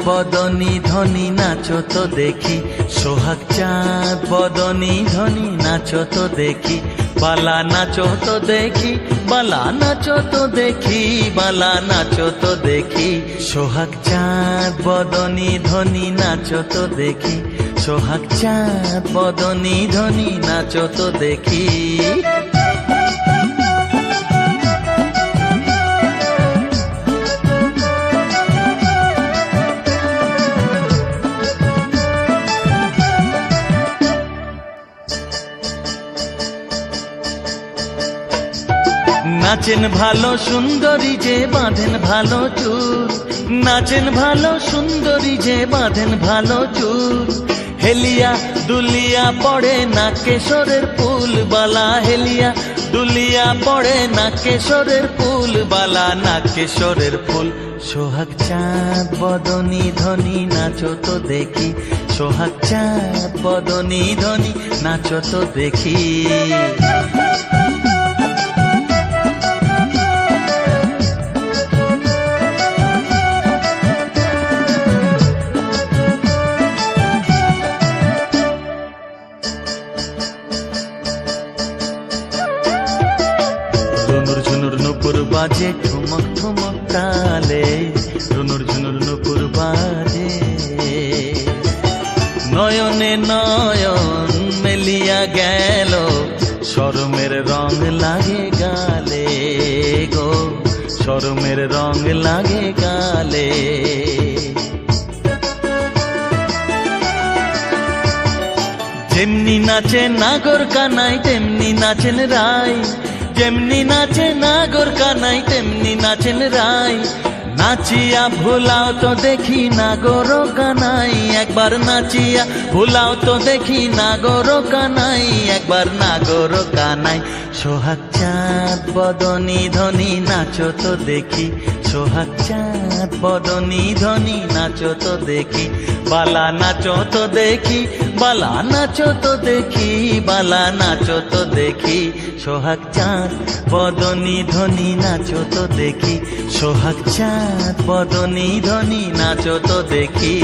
বদনী ধ্বনি নাচো তো দেখি, সোহাগ চাঁদ বদনী ধ্বনি নাচো তো দেখি, বালা নাচো তো দেখি, বালা নাচো তো দেখি, বালা নাচো তো দেখি, সোহাগ চাঁদ বদনী ধ্বনি নাচো তো দেখি, সোহাগ চাঁদ বদনী ধ্বনি নাচো তো দেখি। নাচেন ভালো সুন্দরী যে বাঁধেন ভালো চুল, নাচেন ভালো সুন্দরী যে বাঁধেন ভালো চুল, হেলিয়া দুলিয়া পড়ে না কেশরের ফুল বালা, হেলিয়া দুলিয়া পড়ে না কেশরের ফুল বালা, না কেশরের ফুল। সোহাগ চাঁদ বদনী ধ্বনি নাচো তো দেখি, সোহাগ চাঁদ বদনী ধ্বনি নাচো তো দেখি। রুনুর ঝুনুর নুপুর বাজে ঠুমক ঠুমক তালে, রুনুর ঝুনুর নুপুর বাজে, নয়নে নয়ন মেলিয়া গেল, শরমের রং লাগে গালে গো, শরমের রং লাগে গালে। যেমনি নাচে নাগর কানাই তেমনি নাচেন রাই, যেমনি নাচে নাগর কানাই তেমনি নাচেন রাই, নাচিয়া ভুলাও তো দেখি নাগর কানাই, একবার নাচিয়া ভুলাও তো দেখি নাগর কানাই, একবার নাগর কানাই। সোহাগ চাঁদ বদনী ধ্বনি নাচো তো দেখি, সোহাগ চাঁদ বদনী ধ্বনি নাচো তো দেখি, বালা নাচো তো দেখি, বালা নাচো তো দেখি, বালা নাচো তো দেখি, সোহাগ চাঁদ বদনী ধ্বনি নাচো তো দেখি, সোহাগ চাঁদ বদনী ধ্বনি নাচো তো দেখি।